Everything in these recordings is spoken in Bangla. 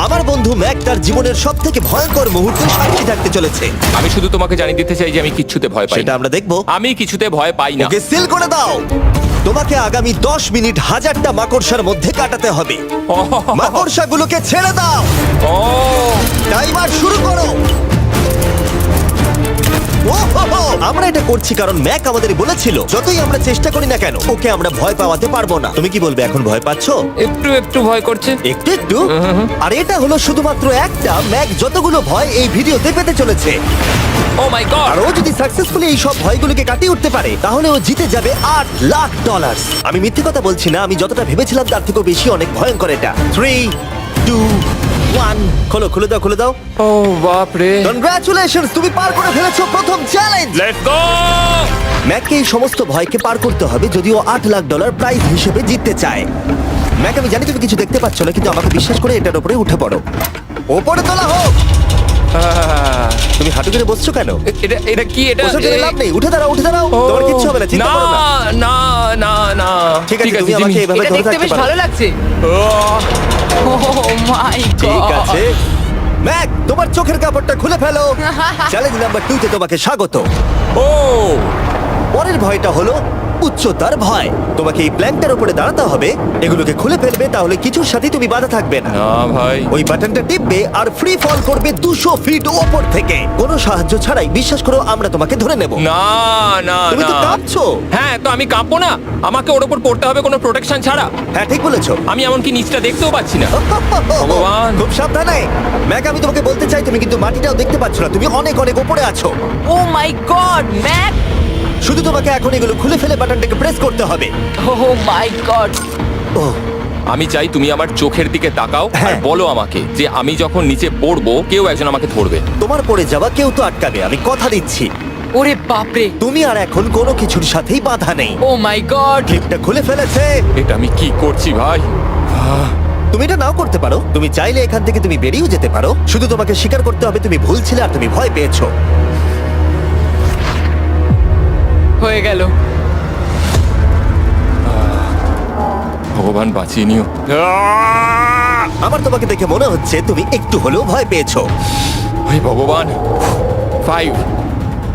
আমার বন্ধু ম্যাক তার জীবনের সব থেকে ভয়ঙ্কর মুহূর্তে সাক্ষী থাকতে চলেছে। আমি শুধু তোমাকে জানিয়ে দিতে চাই যে আমি কিচ্ছুতে ভয় পাই সেটা না। আমরা দেখবো। আমি কিছুতে ভয় পাই না। ওকে সিল করে দাও। তোমাকে আগামী 10 মিনিট 1000টা মাকড়সার মধ্যে কাটাতে হবে। মাকড়সাগুলোকে ছেড়ে দাও। ও টাইমার শুরু করো। ওহো! আমরা এটা করছি কারণ ম্যাক আমাদের বলেছিল যতই আমরা চেষ্টা করি না কেন ওকে আমরা ভয় পাওয়াতে পারবো না। তুমি কি বলবে, এখন ভয় পাচ্ছো? একটু একটু ভয় করছে। একটু একটু। আর এটা হলো শুধুমাত্র একটা। ম্যাক যতগুলো ভয় এই ভিডিওতে পেতে চলেছে, ও মাই গড। আর ও যদি সাকসেসফুলি এই সব ভয়গুলোকে কাটিয়ে উঠতে পারে তাহলে ও জিতে যাবে $8,00,000। আমি মিথ্যে কথা বলছি না, আমি যতটা ভেবেছিলাম তার থেকেও বেশি অনেক ভয়ঙ্কর এটা। 3, 2, 1 খোলো, খুলে দাও, খুলে দাও। ও বাপ রে। কনগ্রাচুলেশনস, তুমি পার করে ফেলেছো প্রথম চ্যালেঞ্জ। Let's go. ম্যাককে এই সমস্ত ভয়কে পার করতে হবে যদি ও $8,00,000 প্রাইজ হিসেবে জিততে চায়। ম্যাক, আমি জানি তুমি কিছু দেখতে পাচ্ছ না, কিন্তু আমাকে বিশ্বাস করে এটার উপরে উঠে পড়ো। ওপরে তোলা হোক। তুমি হাঁটু করে বসছো কেন? এটা এটা কি? এটা বসে গেলে লাভ নেই, উঠে দাঁড়াও, উঠে দাঁড়াও। তোমার কিচ্ছু হবে না, চিন্তা করো না। না না না। ঠিক আছে, তুমি আমাকে এভাবে এটা ধরে দেখতে থাকতে বেশ পারো। ভালো লাগছে। ও মাই গড। ঠিক আছে ম্যাক, তোমার চোখের কাপড়টা খুলে ফেলো। চ্যালেঞ্জ নাম্বার 2 তে তোমাকে স্বাগত। ও পরের ভয়টা হলো উচ্চতার ভয়। তোমাকে এই প্ল্যানটার উপরে দাঁড়াতে হবে, এগুলোকে খুলে ফেলবে, তাহলে কিছুর সাথে তুমি বাধা থাকবে না। না ভাই। ওই বাটনটা টিপবে আর ফ্রি ফল করবে 200 ফিট ওপর থেকে। কোনো সাহায্য ছাড়াই, বিশ্বাস করো আমরা তোমাকে ধরে নেব। না না তুমি তো না। কাঁপছো। হ্যাঁ, তো আমি কাঁপবো না? আমাকে ওর উপর পড়তে হবে কোনো প্রোটেকশন ছাড়া? হ্যাঁ, ঠিক বলেছো। আমি এমনকি নিচটা দেখতেও পাচ্ছি না। ভগবান। খুব সাবধানে ম্যাক, আমি তোমাকে বলতে চাই তুমি কিন্তু মাটিটাও দেখতে পাচ্ছ না, তুমি অনেক অনেক উপরে আছো। ও মাই গড, ম্যাক। শুধু তোমাকে এখন এগুলো খুলে ফেলে বাটনটাকে প্রেস করতে হবে। ও মাই গড। ওহ, আমি চাই তুমি আমার চোখের দিকে তাকাও আর হ্যাঁ। বলো আমাকে যে আমি যখন নিচে পড়বো কেউ একজন আমাকে ধরবে। তোমার পড়ে যাওয়া কেউ তো আটকাবে, আমি কথা দিচ্ছি। ওরে বাপরে। তুমি আর এখন কোনো কিছুর সাথেই বাধা নেই। ও মাই গড। ক্লিপটা খুলে ফেলেছে। এটা আমি কি করছি ভাই? তুমি এটা নাও করতে পারো, তুমি চাইলে এখান থেকে তুমি বেরিয়েও যেতে পারো। শুধু তোমাকে স্বীকার করতে হবে তুমি ভুল ছিলে আর তুমি ভয় পেয়েছো। হয়ে গেল। ভগবান বাঁচিয়ে নিও। আমার তোমাকে দেখে মনে হচ্ছে তুমি একটু হলেও ভয় পেয়েছো। হে ভগবান। 5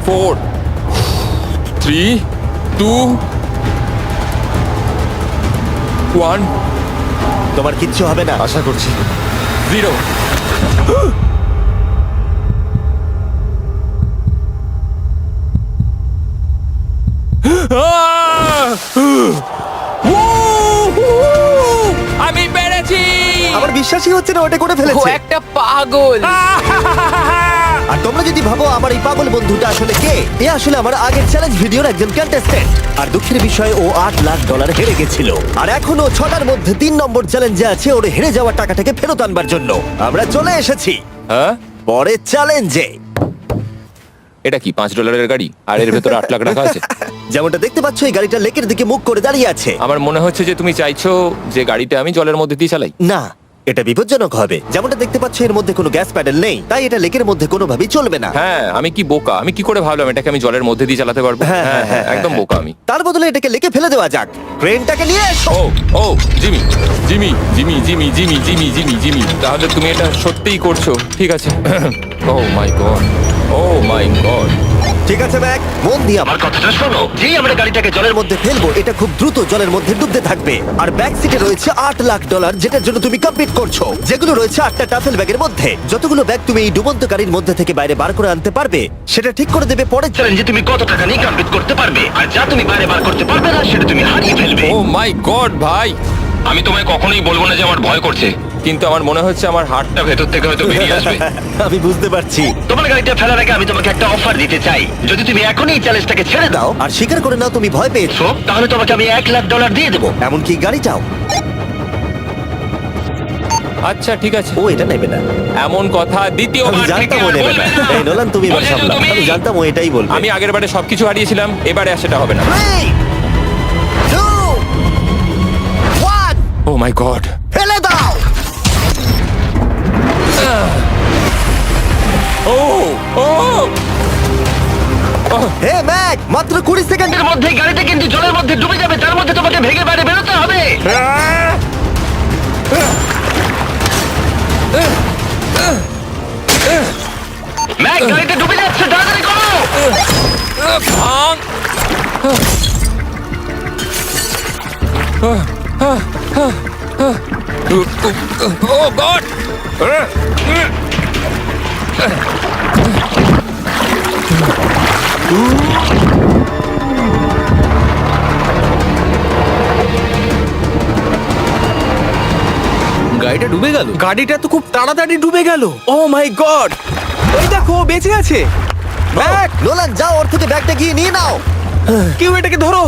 4 3 2 1 তোমার কিচ্ছু হবে না। আশা করছি 0। আমি পেরেছি। আমার বিশ্বাসই হচ্ছে না ওটা করে ও ফেলেছে। একটা পাগল। আর তোমরা যদি ভাবো আমার এই পাগল বন্ধুটা আসলে কে, এ আসলে আমার আগের চ্যালেঞ্জ ভিডিওর একজন কন্টেস্ট্যান্ট। আর দুঃখের বিষয় ও $8,00,000 হেরে গেছিল। আর এখনো 6টার মধ্যে 3 নম্বর চ্যালেঞ্জে আছে ওর হেরে যাওয়া টাকাটাকে ফেরত আনবার জন্য। আমরা চলে এসেছি হ্যাঁ, পরের চ্যালেঞ্জে। এটা কি $5 গাড়ি আর এর ভেতরে 8 লাখ টাকা আছে? যেমনটা দেখতে পাচ্ছ এই গাড়িটা লেকের দিকে মুখ করে দাঁড়িয়ে আছে। আমার মনে হচ্ছে যে তুমি চাইছো যে গাড়িটা আমি জলের মধ্যে দিয়ে চালাই। না, এটা বিপজ্জনক হবে। যেমনটা দেখতে পাচ্ছ এর মধ্যে কোনো গ্যাস প্যাডেল নেই, তাই এটা লেকের মধ্যে কোনোভাবেই চলবে না। হ্যাঁ, আমি কি বোকা! আমি কি করে ভাবলাম এটাকে আমি জলের মধ্যে দিয়ে চালাতে পারবো? হ্যাঁ হ্যাঁ, একদম বোকা আমি। তার বদলে এটাকে লেকে ফেলে দেওয়া যাক। ক্রেনটাকে নিয়ে এসো। Oh oh Jimmy Jimmy Jimmy Jimmy Jimmy Jimmy Jimmy Jimmy তাহলে তুমি এটা সত্যিই করছো? ঠিক আছে। Oh my God, oh my God. ঠিক আছে ম্যাক, মন দিয়ে আমার কথাটা শোনো। যেই আমরা গাড়িটাকে জলের মধ্যে ফেলবো এটা খুব দ্রুত জলের মধ্যে ডুবতে থাকবে। আর ব্যাক সিটে রয়েছে $8,00,000 যেটার জন্য তুমি কমপ্লিট করছো, যেগুলো রয়েছে 8টা টাফেল ব্যাগের মধ্যে। যতগুলো ব্যাগ তুমি এই ডুবন্ত গাড়ির মধ্যে থেকে বাইরে বার করে আনতে পারবে সেটা ঠিক করে দেবে পরের চ্যালেঞ্জে তুমি কত টাকা নিয়ে কমপ্লিট করতে পারবে। আর যা তুমি বাইরে বার করতে পারবে না সেটা তুমি হারিয়ে ফেলবে। ও মাই গড ভাই, আমি তোমায় কখনোই বলবো না যে আমার ভয় করছে, কিন্তু আমার মনে হচ্ছে আমার হার্টটা ভেতর থেকে হয়তো বেরিয়ে আসবে। আমি বুঝতে পারছি। তোমার গাড়িটা ফেলার আগে আমি তোমাকে একটা অফার দিতে চাই। যদি তুমি এখনই এই চ্যালেঞ্জটাকে ছেড়ে দাও দাও আর স্বীকার করে নাও তুমি ভয় পেয়েছো, তাহলে তোমাকে আমি $1,00,000 দিয়ে দেবো। এমনকি গাড়িটাও। আচ্ছা ঠিক আছে, ও এটা নেবে না। এমন কথা আমি দ্বিতীয়বার থেকে জানতাম ও আর নেবে বলবে না। না। এই নোলান তুমি এবার বলেছো সামলাও। তুমি। আমি জানতাম ও এটাই বলবে। আমি আগের বারে সবকিছু হারিয়েছিলাম, এবারে আর সেটা হবে না। 3, 2, 1 ও মাই গড। ফেলে দাও। ও ও হে ম্যাক, মাত্র 20 সেকেন্ডের এর মধ্যে গাড়িটা কিন্তু জলের মধ্যে ডুবে যাবে, তার মধ্যে তোমাকে ভেঙে বাইরে বেরোতে হবে। ম্যাক গাড়িটা ডুবে যাচ্ছে, তাড়াতাড়ি করো। ভাঙ। ও গড! গাড়িটা ডুবে গেল। গাড়িটা তো খুব তাড়াতাড়ি ডুবে গেল। ও মাই গড, ওই দেখো ও বেঁচে আছে। ম্যাক, নোলান যাও, ওর থেকে ব্যাগটা গিয়ে নিয়ে নাও। কেউ এটাকে ধরো।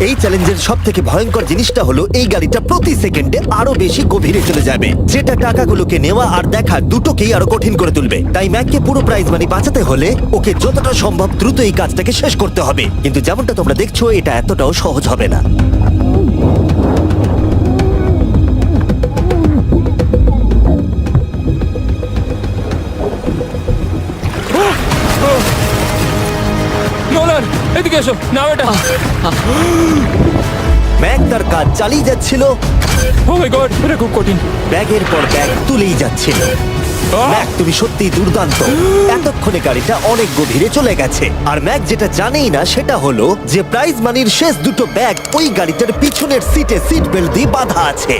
এই চ্যালেঞ্জের সব থেকে ভয়ঙ্কর জিনিসটা হলো এই গাড়িটা প্রতি সেকেন্ডে আরো বেশি গভীরে চলে যাবে, যেটা টাকাগুলোকে নেওয়া আর দেখা দুটোকেই আরো কঠিন করে তুলবে। তাই ম্যাককে পুরো প্রাইজ মানি বাঁচাতে হলে ওকে যতটা সম্ভব দ্রুত এই কাজটাকে শেষ করতে হবে। কিন্তু যেমনটা তোমরা দেখছো, এটা এতটাও সহজ হবে না। নোলান, এদিকে এসো। নাও এটা। ম্যাক তার কাজ চালিয়ে যাচ্ছিল, ও মাই গড, এটা খুব কঠিন। ব্যাগের পর ব্যাগ তুলেই যাচ্ছিল। ম্যাক, তুমি সত্যিই দুর্দান্ত। এতক্ষণে গাড়িটা অনেক গভীরে চলে গেছে। আর ম্যাক যেটা জানেই না সেটা হলো যে প্রাইজ মানির শেষ দুটো ব্যাগ ওই গাড়িটার পিছনের সিটে সিট বেল্ট দিয়ে বাঁধা আছে।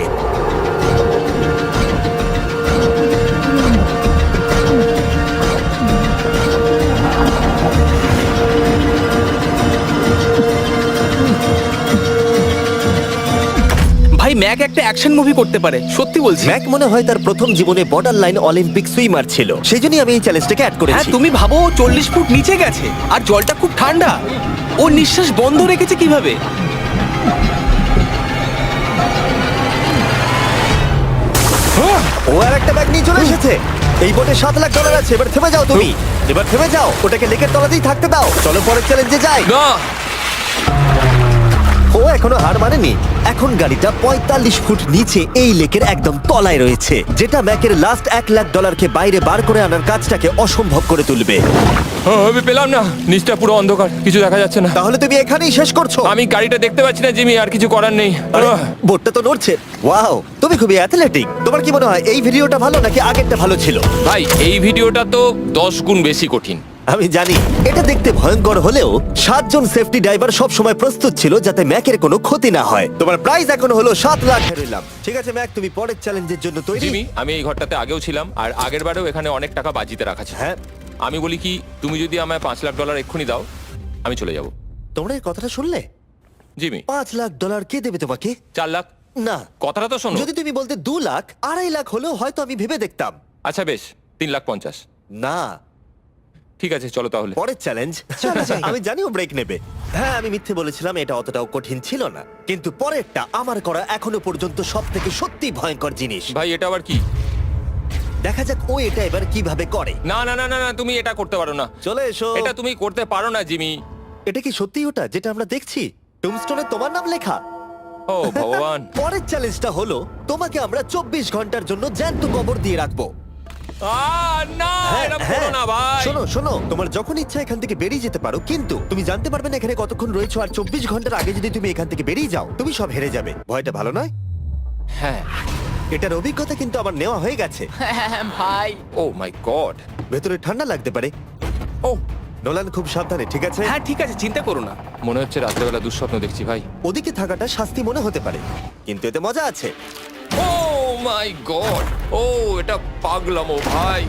ভাই, ম্যাক একটা অ্যাকশন মুভি করতে পারে, সত্যি বলছি। ম্যাক মনে হয় তার প্রথম জীবনে বর্ডার লাইন অলিম্পিক সুইমার ছিল, সেই জন্যই আমি এই চ্যালেঞ্জটাকে অ্যাড হ্যাঁ, করেছি। তুমি ভাবো ও 40 ফুট নিচে গেছে আর জলটা খুব ঠান্ডা। ও নিঃশ্বাস বন্ধ রেখেছে কিভাবে? ও আর একটা ব্যাগ নিয়ে চলে এসেছে। এই বোটে $7,00,000 আছে। এবার থেমে যাও তুমি, এবার থেমে যাও, ওটাকে লেকের তলাতেই থাকতে দাও। চলো পরের চ্যালেঞ্জে যাই। না, ও এখনো হার মানেনি। এখন গাড়িটা 45 ফুট নিচে এই লেকের একদম তলায় রয়েছে, যেটা ম্যাকের লাস্ট $1,00,000কে বাইরে বার করে আনার কাজটাকে অসম্ভব করে তুলবে। আমি পেলাম না। নিচটা পুরো অন্ধকার, কিছু দেখা যাচ্ছে না। তাহলে তুমি এখানেই শেষ করছো? আমি গাড়িটা দেখতে পাচ্ছি না জিমি, আর কিছু করার নেই। আরে, বোটটা তো নড়ছে। ওয়াও, তুমি খুবই অ্যাথলেটিক। তোমার কি মনে হয় এই ভিডিওটা ভালো নাকি আগেরটা ভালো ছিল? ভাই, এই ভিডিওটা তো 10 গুণ বেশি কঠিন। আমি জানি এটা দেখতে ভয়ঙ্কর হলেও 7 জন সেফটি ড্রাইভার সব সময় প্রস্তুত ছিল যাতে ম্যাকের কোনো ক্ষতি না হয়। তোমার প্রাইস এখন হলো 7,00,000 হেরলাম। ঠিক আছে ম্যাক, তুমি পরের চ্যালেঞ্জের জন্য তৈরি? জিমি, আমি এই ঘরটাতে আগেও ছিলাম, আর আগের বারেও এখানে অনেক টাকা বাজিতে রাখা ছিল। হ্যাঁ, আমি বলি কি, তুমি যদি আমায় $5,00,000 এক্ষুনি দাও, আমি চলে যাব। তোমরা এই কথাটা শুনলে? জিমি, $5,00,000 কে দেবে তোমাকে? 4 লাখ। না, কথাটা তো শোনো। যদি তুমি বলতে 2 লাখ, 2.5 লাখ হলেও হয়তো আমি ভেবে দেখতাম। আচ্ছা বেশ, 3,50,000। না, ঠিক আছে, চলো তাহলে। পরের চ্যালেঞ্জ। আমি জানি ও ব্রেক নেবে। হ্যাঁ, আমি মিথ্যে বলেছিলাম, এটা অতটাও কঠিন ছিল না। কিন্তু পরেরটা আমার করা এখনো পর্যন্ত সব থেকে সত্যি ভয়ঙ্কর জিনিস। ভাই, এটা আবার কি? দেখা যাক ও এটা এবার কিভাবে করে। না না না না না, তুমি এটা করতে পারো না। চলে এসো। এটা তুমি করতে পারো না জিমি। এটা কি সত্যি ওটা যেটা আমরা দেখছি? টুমস্টোনে তোমার নাম লেখা। ও ভগবান। পরের চ্যালেঞ্জটা হলো তোমাকে আমরা 24 ঘন্টার জন্য জ্যান্ত কবর দিয়ে রাখবো। না, এটা করো না ভাই। শোনো শোনো, তোমার যখন ইচ্ছা এখান থেকে বেরিয়ে যেতে পারো, কিন্তু তুমি জানতে পারবে না এখানে কতক্ষণ রয়েছো। আর 24 ঘন্টার আগে যদি তুমি এখান থেকে বেরিয়ে যাও, তুমি সব হেরে যাবে। ভয়টা ভালো নয়? হ্যাঁ। এটার অভিজ্ঞতা কিন্তু আমার নেওয়া হয়ে গেছে। ভাই, ও মাই গড। ভেতরে ঠান্ডা লাগতে পারে। ও, নোলান, খুব সাবধানে, ঠিক আছে? হ্যাঁ ঠিক আছে, চিন্তা করো না। মনে হচ্ছে রাত্রেবেলা দুঃস্বপ্ন দেখছি ভাই। ওদিকে থাকাটা শাস্তি মনে হতে পারে, কিন্তু এতে মজা আছে। Oh my God. ও, এটা পাগলামো ভাই।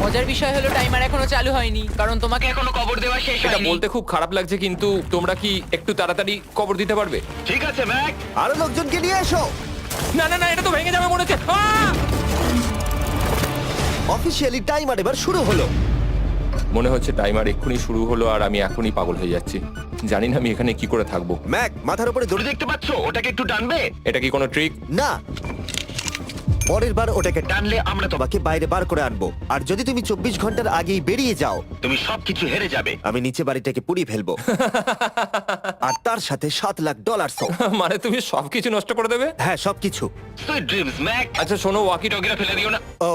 মজার বিষয় হলো টাইমার এখনো চালু হয়নি, কারণ তোমাকে এখনো কবর দেওয়া শেষ এটা হয়নি। বলতে খুব খারাপ লাগছে, কিন্তু তোমরা কি একটু তাড়াতাড়ি কবর দিতে পারবে? ঠিক আছে ম্যাক। আরো লোকজনকে নিয়ে এসো। না না না, এটা তো ভেঙে যাবে মনে হচ্ছে। অফিসিয়ালি টাইমার এবার শুরু হলো। মনে হচ্ছে টাইমার এক্ষুনি শুরু হলো, আর আমি এখনই পাগল হয়ে যাচ্ছি। জানি না আমি এখানে কি করে থাকবো। ম্যাক, মাথার উপরে দড়ি। দড়ি দেখতে পাচ্ছো? ওটাকে একটু টানবে। এটা কি কোনো ট্রিক? না, পরের বার ওটাকে টানলে আমরা তোমাকে তোমাকে বাইরে বার করে আনবো। আর যদি তুমি 24 ঘন্টার আগেই বেরিয়ে যাও, তুমি সবকিছু হেরে যাবে। আমি নিচে বাড়িটাকে পুড়িয়ে ফেলবো। আর তার সাথে $7,00,000। মানে তুমি সবকিছু নষ্ট করে দেবে? হ্যাঁ, সবকিছু। Sweet dreams Mac. আচ্ছা শোনো, ওয়াকি টগিরা ফেলে দিও না। ও,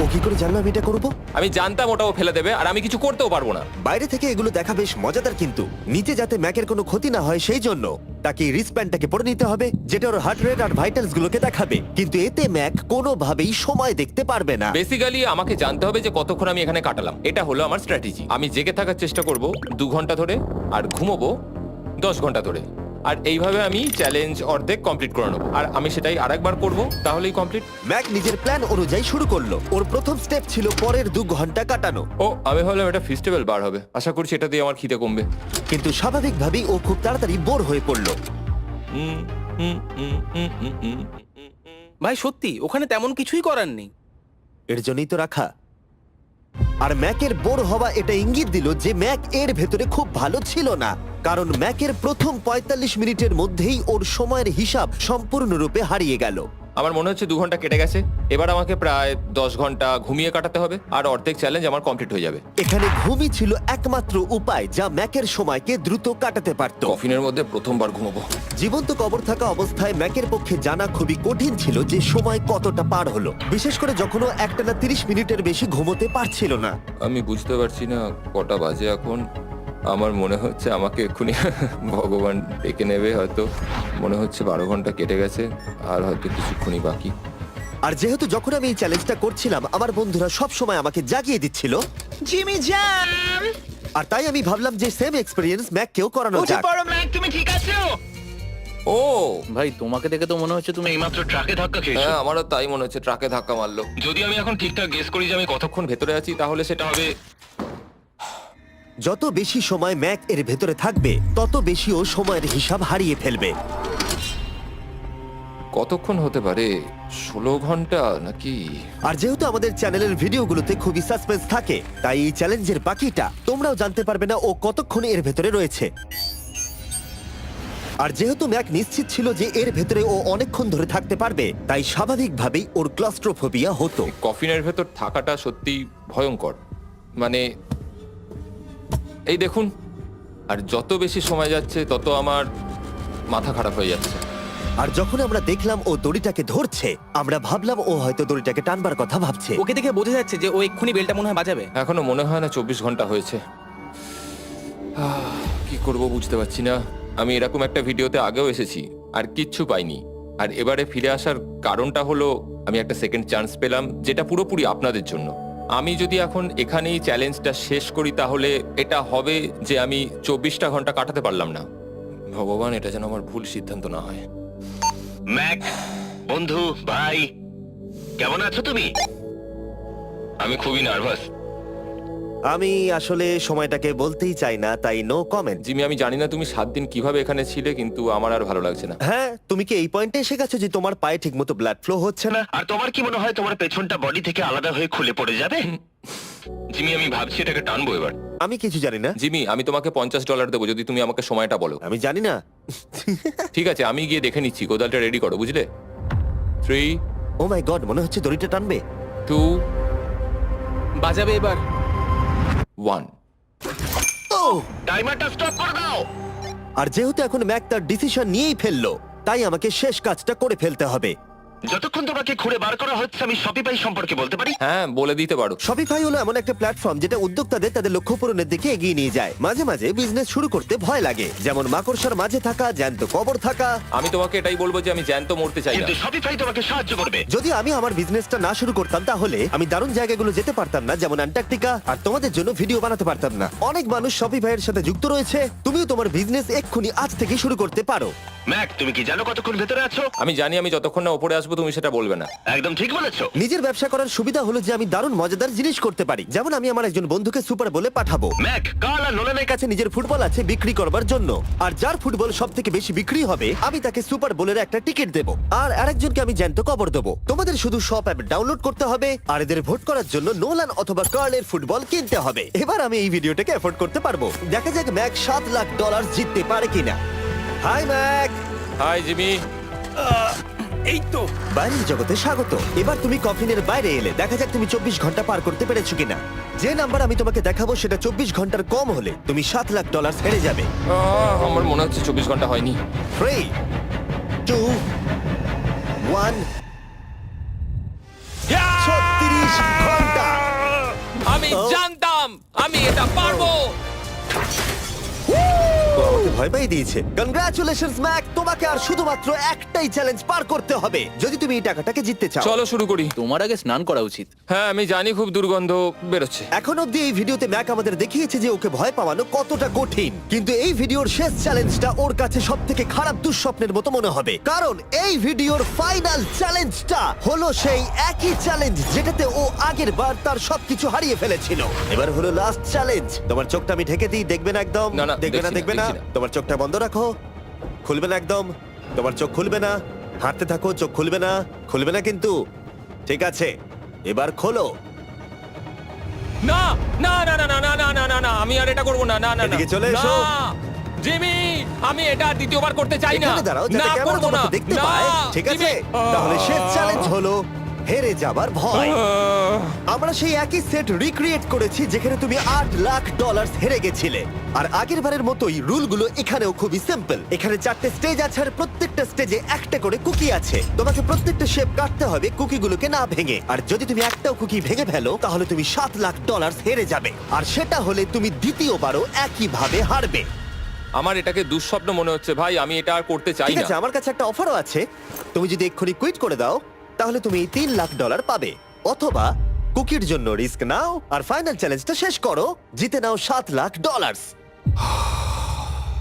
ও কি করে জানলো আমি এটা করবো? আমি জানতাম ওটাও ফেলে দেবে, আর আমি কিছু করতেও পারবো না। বাইরে থেকে এগুলো দেখা বেশ মজাদার, কিন্তু নিচে যাতে ম্যাকের কোনো ক্ষতি না হয় সেই জন্য তাকে রিসপ্যান্ডটাকে পরে নিতে হবে, যেটা ওর হার্ট রেট আর ভাইটালস গুলোকে দেখাবে। কিন্তু এতে ম্যাক কোনোভাবেই সময় দেখতে পারবে না। বেসিক্যালি আমাকে জানতে হবে যে কতক্ষণ আমি এখানে কাটালাম। এটা হলো আমার স্ট্র্যাটেজি। আমি জেগে থাকার চেষ্টা করব 2 ঘন্টা ধরে, আর ঘুমোবো 10 ঘন্টা ধরে। আর এইভাবে আমি চ্যালেঞ্জ অর্ধেক কমপ্লিট করে নেবো। আর আমি সেটাই আরেকবার করব, তাহলেই কমপ্লিট। ম্যাক নিজের প্ল্যান অনুযায়ী শুরু করলো। ওর প্রথম স্টেপ ছিল পরের 2 ঘন্টা কাটানো। ও, আমি ভাবলাম এটা ফেস্টিভ্যাল বার হবে। আশা করছি এটা দিয়ে আমার খিদে কমবে। কিন্তু স্বাভাবিকভাবেই ও খুব তাড়াতাড়ি বোর হয়ে পড়লো। ভাই সত্যি ওখানে তেমন কিছুই করার নেই। এর জন্যই তো রাখা। আর ম্যাকের বোর হওয়া এটা ইঙ্গিত দিল যে ম্যাক এর ভেতরে খুব ভালো ছিল না, কারণ ম্যাকের প্রথম 45 মিনিটের মধ্যেই ওর সময়ের হিসাব সম্পূর্ণরূপে হারিয়ে গেল। আমার মনে হচ্ছে 2 ঘন্টা কেটে গেছে। এবার আমাকে প্রায় 10 ঘন্টা ঘুমিয়ে কাটাতে হবে, আর অর্ধেক চ্যালেঞ্জ আমার কমপ্লিট হয়ে যাবে। এখানে ঘুমই ছিল একমাত্র উপায় যা ম্যাকের সময়কে দ্রুত কাটাতে পারত। কফিনের মধ্যে প্রথমবার ঘুমাবো। জীবন্ত কবর থাকা অবস্থায় ম্যাকের পক্ষে জানা খুবই কঠিন ছিল যে সময় কতটা পার হলো, বিশেষ করে যখন ও একটানা 30 মিনিটের বেশি ঘুমোতে পারছিল না। আমি বুঝতে পারছি না কটা বাজে এখন। আমার মনে হচ্ছে আমাকে এক্ষুনি ভগবান ডেকে নেবে হয়তো। মনে হচ্ছে 12 ঘন্টা কেটে গেছে, আর হয়তো কিছুক্ষণই বাকি। আর যেহেতু যখন আমি এই চ্যালেঞ্জটা করছিলাম আমার বন্ধুরা সব সময় আমাকে জাগিয়ে দিচ্ছিল, জিমি জ্যাম, আর তাই আমি ভাবলাম যে সেম এক্সপেরিয়েন্স ম্যাককেও করানো উঠে যাক। পড়ো ম্যাক, তুমি ঠিক আছো? ও ভাই তোমাকে দেখে তো মনে হচ্ছে তুমি এইমাত্র ট্রাকে ধাক্কা খেয়েছো। হ্যাঁ, আমারও তাই মনে হচ্ছে। ট্রাকে ধাক্কা মারলো। যদি আমি এখন ঠিকঠাক গেস করি যে আমি কতক্ষণ ভেতরে আছি, তাহলে সেটা হবে যত বেশি সময় ম্যাক এর ভেতরে থাকবে তত বেশি ও সময়ের হিসাব হারিয়ে ফেলবে। কতক্ষণ হতে পারে? 16 ঘন্টা নাকি? আর যেহেতু আমাদের চ্যানেলের ভিডিওগুলোতে খুবই সাসপেন্স থাকে, তাই এই চ্যালেঞ্জের বাকিটা তোমরাও জানতে পারবে না ও কতক্ষণ এর ভেতরে রয়েছে। আর যেহেতু ম্যাক নিশ্চিত ছিল যে এর ভেতরে ও অনেকক্ষণ ধরে থাকতে পারবে, তাই স্বাভাবিকভাবেই ওর ক্লস্ট্রোফোবিয়া হতো। কফিনের ভেতর থাকাটা সত্যি ভয়ঙ্কর। মানে এই দেখুন, আর যত বেশি সময় যাচ্ছে তত আমার মাথা খারাপ হয়ে যাচ্ছে। আর যখন আমরা দেখলাম ও দড়িটাকে ধরছে, আমরা ভাবলাম ও হয়তো দড়িটাকে টানবার কথা ভাবছে। ওকে দেখে বোঝা যাচ্ছে যে ও এক্ষুনি বেলটা মনে হয় বাজাবে। এখনো মনে হয় না 24 ঘন্টা হয়েছে। কি করব বুঝতে পারছি না। আমি এরকম একটা ভিডিওতে আগেও এসেছি আর কিচ্ছু পাইনি। আর এবারে ফিরে আসার কারণটা হলো আমি একটা সেকেন্ড চান্স পেলাম, যেটা পুরোপুরি আপনাদের জন্য। আমি যদি এখন এখানেই চ্যালেঞ্জটা শেষ করি তাহলে এটা হবে যে আমি 24টা ঘন্টা কাটাতে পারলাম না। ভগবান, এটা যেন আমার ভুল সিদ্ধান্ত না হয়। ম্যাক, বন্ধু, ভাই, কেমন আছো তুমি? আমি খুবই নার্ভাস। আমি আসলে সময়টাকে বলতেই চাই না, তাই নো কমেন্ট। জিমি, আমি জানি না তুমি 7 দিন কিভাবে এখানে ছিলে, কিন্তু আমার আর ভালো লাগছে না। হ্যাঁ, তুমি কি এই পয়েন্টে এসে গেছো যে তোমার পায়ে ঠিকমতো ব্লাড ফ্লো হচ্ছে না? আর তোমার কি মনে হয় তোমার পেছনটা বডি থেকে আলাদা হয়ে খুলে পড়ে যাবে? জিমি, আমি ভাবছি এটাকে টানবো এবার। আমি কিছু জানি না। জিমি, আমি তোমাকে $50 দেবো যদি তুমি আমাকে সময়টা বলো। আমি জানি না। ঠিক আছে, আমি গিয়ে দেখে নিচ্ছি। গোদালটা রেডি করো, বুঝলে? 3, ও মাই গড, মনে হচ্ছে দড়িটা টানবে। 2, বাজাবে এবার। 1। ও! টাইমারটা স্টপ করে দাও। আর যেহেতু এখন ম্যাক তার ডিসিশন নিয়েই ফেললো, তাই আমাকে শেষ কাজটা করে ফেলতে হবে। যতক্ষণ তোমাকে খুঁড়ে বার করা হচ্ছে আমি শপিফাই সম্পর্কে বলতে পারি। হ্যাঁ, বলে দিতে পারো। শপিফাই হলো এমন একটা প্ল্যাটফর্ম যেটা উদ্যোক্তাদের তাদের লক্ষ্য পূরণের দিকে এগিয়ে নিয়ে যায়। মাঝে মাঝে বিজনেস শুরু করতে ভয় লাগে, যেমন মাকড়সার মাঝে থাকা, জ্যান্ত কবর থাকা। আমি তোমাকে এটাই বলবো যে আমি জ্যান্ত মরতে চাই না। কিন্তু শপিফাই তোমাকে সাহায্য করবে। যদি আমি আমার বিজনেসটা না শুরু করতাম তাহলে আমি দারুণ জায়গাগুলো যেতে পারতাম না, যেমন অ্যান্টার্কটিকা, আর তোমাদের জন্য ভিডিও বানাতে পারতাম না। অনেক মানুষ শপিফাইয়ের সাথে যুক্ত রয়েছে। তুমিও তোমার বিজনেস এক্ষুনি আজ থেকে শুরু করতে পারো। ম্যাক, তুমি কি জানো কতক্ষণ ভেতরে আছো? আমি জানি, আমি যতক্ষণ না উপরে আসবো তুমি সেটা বলবে না। একদম ঠিক বলেছো। নিজের ব্যবসা করার সুবিধা হলো যে আমি দারুণ মজাদার জিনিস করতে পারি, যেমন আমি আমার একজন বন্ধুকে সুপার বলে পাঠাবো। ম্যাক, কার্ল আর নোলানের কাছে নিজের ফুটবল আছে বিক্রি করবার জন্য, আর যার ফুটবল সব থেকে বেশি বিক্রি হবে আমি তাকে সুপার বোলের একটা টিকিট দেবো, আর আরেকজনকে আমি জ্যান্ত কবর দেবো। তোমাদের শুধু শপ অ্যাপ ডাউনলোড করতে হবে আর এদের ভোট করার জন্য নোলান অথবা কার্লের ফুটবল কিনতে হবে। এবার আমি এই ভিডিওটাকে এফোর্ড করতে পারবো। দেখা যাক ম্যাক $7 লাখ জিততে পারে কিনা। Hi Mac. Hi Jimmy. এই তো বাইরের জগতে স্বাগত। এবার তুমি কফিনের বাইরে এলে, দেখা যাক তুমি 24 ঘন্টা পার করতে পেরেছো কিনা। যে নাম্বার আমি তোমাকে দেখাবো সেটা 24 ঘন্টার কম হলে তুমি $7 লাখ হেরে যাবে। আমার মনে হচ্ছে 24 ঘন্টা হয়নি। 3, 2, 1। 36 ঘন্টা। আমি জানতাম আমি এটা পারবো। ও আমাকে ভয় পেয়ে দিয়েছে। কনগ্রাচুলেশনস ম্যাক, তোমাকে আর শুধুমাত্র একটাই চ্যালেঞ্জ পার করতে হবে যদি তুমি এই টাকাটাকে জিততে চাও। চলো শুরু করি। তোমার আগে স্নান করা উচিত। হ্যাঁ আমি জানি খুব দুর্গন্ধ বেরোচ্ছে। এখন অব্দি এই ভিডিওতে ম্যাক আমাদের দেখিয়েছে যে ওকে ভয় পাওয়ানো কতটা কঠিন, কিন্তু এই ভিডিওর শেষ চ্যালেঞ্জটা ওর কাছে সব থেকে খারাপ দুঃস্বপ্নের মতো মনে হবে, কারণ এই ভিডিওর ফাইনাল চ্যালেঞ্জটা হলো সেই একই চ্যালেঞ্জ যেটাতে ও আগের বার তার সবকিছু হারিয়ে ফেলেছিল। এবার হলো লাস্ট চ্যালেঞ্জ। তোমার চোখটা আমি ঢেকে দিই, দেখবে না একদম? না, না, দেখবে না, দেখছি না, দেখবে না। দেখছি না। তোমার চোখটা বন্ধ রাখো, খুলবে না একদম। তোমার চোখ খুলবে না, হাঁটতে থাকো, চোখ খুলবে না, খুলবে না কিন্তু। ঠিক আছে, এবার খোলো। না না না না না না না না না না আমি আর এটা করব না। না না না। এদিকে চলে এসো। না, জিমি আমি এটা আর দ্বিতীয়বার করতে চাই না। এখানে দাঁড়াও যাতে না ক্যামেরা করব না। তোমাকে দেখতে না, পায়। ঠিক আছে, জিমি। তাহলে শেষ চ্যালেঞ্জ হলো হেরে যাবার ভয়। আহ, আমরা সেই একই সেট রিক্রিয়েট করেছি যেখানে তুমি $8 লাখ হেরে গেছিলে। আর আগের বারের মতোই রুলগুলো এখানেও খুবই সিম্পল। এখানে 4টে স্টেজ আছে আর প্রত্যেকটা স্টেজে একটা করে কুকি আছে। তোমাকে প্রত্যেকটা শেপ কাটতে হবে কুকিগুলোকে না ভেঙে। আর যদি তুমি একটাও কুকি ভেঙে ফেলো তাহলে তুমি $7 লাখ হেরে যাবে। আর সেটা হলে তুমি দ্বিতীয়বারও একইভাবে হারবে। আমার এটাকে দুঃস্বপ্ন মনে হচ্ছে ভাই, আমি এটা আর করতে চাই ঠিক না। আছে, আমার কাছে একটা অফারও আছে। তুমি যদি এক্ষুনি কুইট করে দাও তাহলে তুমি $3 লাখ পাবে, অথবা কুকির জন্য রিস্ক নাও আর ফাইনাল চ্যালেঞ্জটা শেষ করো, জিতে নাও $7 লাখ।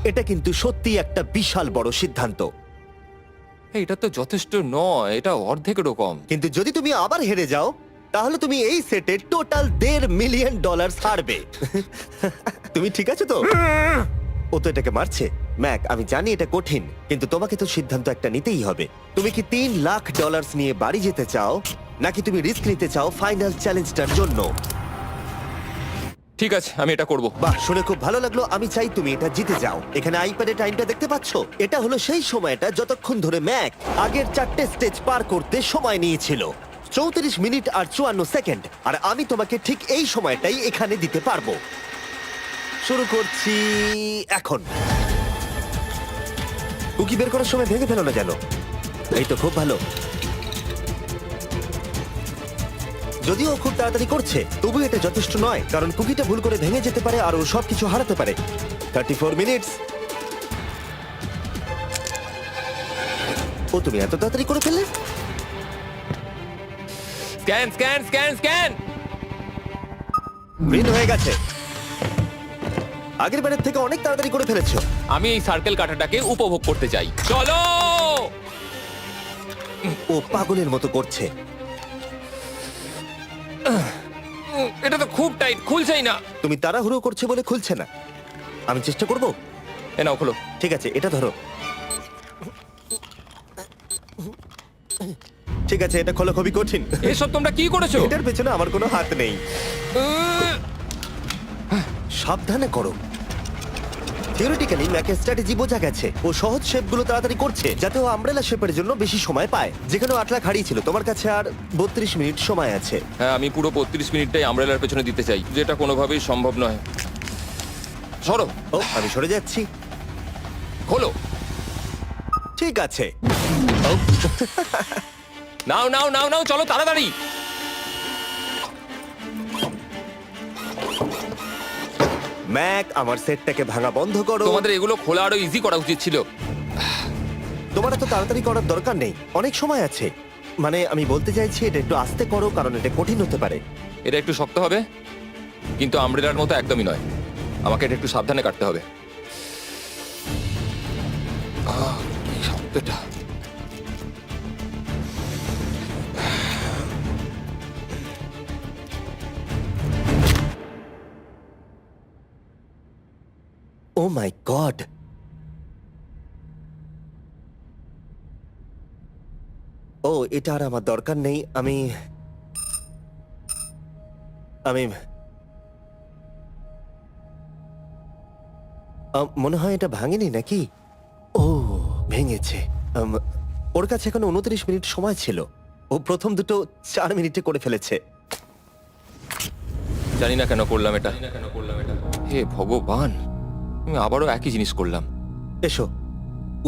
এটা কিন্তু সত্যি একটা বিশাল বড় সিদ্ধান্ত, এটা তো যথেষ্ট নয়, এটা অর্ধেকেরও কম। কিন্তু যদি তুমি আবার হেরে যাও তাহলে তুমি এই সেটে টোটাল $1.5 মিলিয়ন হারবে। তুমি ঠিক আছে তো? ও তো এটাকে মারছে। ম্যাক, আমি জানি এটা কঠিন, কিন্তু তোমাকে তো সিদ্ধান্ত একটা নিতেই হবে। তুমি কি $3 লাখ নিয়ে বাড়ি যেতে চাও, নাকি তুমি রিস্ক নিতে চাও ফাইনাল চ্যালেঞ্জটার জন্য? ঠিক আছে, আমি এটা করব। বাহ, শুনে খুব ভালো লাগলো। আমি চাই তুমি এটা জিতে যাও। এখানে আইপ্যাডে টাইমটা দেখতে পাচ্ছো? এটা হলো সেই সময়টা যতক্ষণ ধরে ম্যাক আগের 4টে স্টেজ পার করতে সময় নিয়েছিল। 34 মিনিট আর 54 সেকেন্ড। আর আমি তোমাকে ঠিক এই সময়টাই এখানে দিতে পারবো। শুরু করছি এখন। কুকি বের করার সময় ভেঙে ফেলো না যেন। এই তো খুব ভালো। যদিও ও খুব তাড়াতাড়ি করছে, তবু এটা যথেষ্ট নয়, কারণ কুকিটা ভুল করে ভেঙে যেতে পারে আর ও সবকিছু হারাতে পারে। 34 মিনিটস। ও, তুমি এত তাড়াতাড়ি করে ফেললে? Scan scan scan scan. Green হয়ে গেছে। আগের বারের থেকে অনেক তাড়াতাড়ি করে ফেলেছো। আমি এই সার্কেল কাটাটাকে উপভোগ করতে চাই। চলো। ও পাগলের মতো করছে। এটা তো খুব টাইট, খুলছেই না। তুমি তাড়াহুড়ো করছে বলে খুলছে না। আমি চেষ্টা করব। এ নাও খোলো। ঠিক আছে, এটা ধরো। ঠিক আছে, এটা খোলা খুবই কঠিন। এসব তোমরা কি করেছো? এটার পেছনে আমার কোনো হাত নেই। সাবধানে করো। থিওরিটিক্যালি ম্যাকের স্ট্র্যাটেজি বোঝা গেছে। ও সহজ শেপগুলো তাড়াতাড়ি করছে যাতে ও আমব্রেলা শেপের জন্য বেশি সময় পায়। যেখানে 8 লাখ হারিয়েছিল, তোমার কাছে আর 32 মিনিট সময় আছে। হ্যাঁ, আমি পুরো 32 মিনিটটাই আমব্রেলার পেছনে দিতে চাই, যেটা কোনোভাবেই সম্ভব নয়। সরো। ও, আমি সরে যাচ্ছি। খোলো। ঠিক আছে। নাও নাও নাও নাও, চলো তাড়াতাড়ি। ম্যাক, আমার সেটটাকে ভাঙা বন্ধ করো। তোমাদের এগুলো খোলা আরো ইজি করা উচিত ছিল। তোমার এত তাড়াতাড়ি করার দরকার নেই, অনেক সময় আছে। মানে আমি বলতে চাইছি এটা একটু আস্তে করো, কারণ এটা কঠিন হতে পারে। এটা একটু শক্ত হবে, কিন্তু আমব্রেলার মতো একদমই নয়। আমাকে এটা একটু সাবধানে কাটতে হবে। কি শক্তটা। ও মাই গড। ও, এটা আর আমার দরকার নেই। আমি মনে হয় এটা ভাঙেনি নাকি? ও, ভেঙেছে। ওর কাছে এখন 29 মিনিট সময় ছিল। ও প্রথম দুটো 4 মিনিটে করে ফেলেছে। জানি না কেন করলাম এটা। হে ভগবান, আমি আবারও একই জিনিস করলাম। এসো,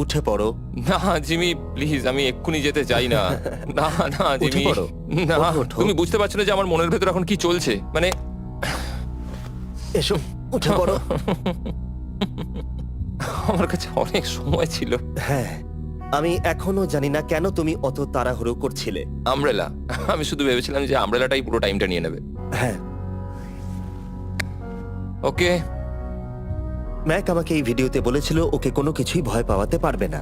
উঠে পড়ো। না জিমি, প্লিজ, আমি এক্ষুনি যেতে চাই না। না না উঠে জিমি, পড়ো। না। ওঠো। তুমি বুঝতে পারছো না যে আমার মনের ভেতর এখন কি চলছে? মানে এসো, উঠে পড়ো। আমার কাছে অনেক সময় ছিল। হ্যাঁ, আমি এখনো জানি না কেন তুমি অত তাড়াহুড়ো করছিলে। আমব্রেলা, আমি শুধু ভেবেছিলাম যে আমব্রেলাটাই পুরো টাইমটা নিয়ে নেবে। হ্যাঁ, ওকে, ম্যাক আমাকে এই ভিডিওতে বলেছিল ওকে কোনো কিছুই ভয় পাওয়াতে পারবে না।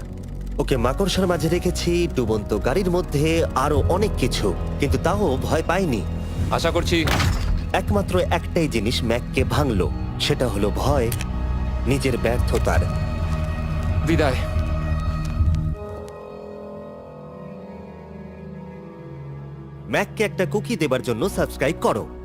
ওকে মাকড়সার মাঝে রেখেছি, ডুবন্ত গাড়ির মধ্যে, আরো অনেক কিছু, কিন্তু তাও ও ভয় পায়নি। আশা করছি। একমাত্র একটাই জিনিস ম্যাককে ভাঙলো, সেটা হলো ভয়, নিজের ব্যর্থতার। বিদায়। ম্যাককে একটা কুকি দেবার জন্য সাবস্ক্রাইব করো।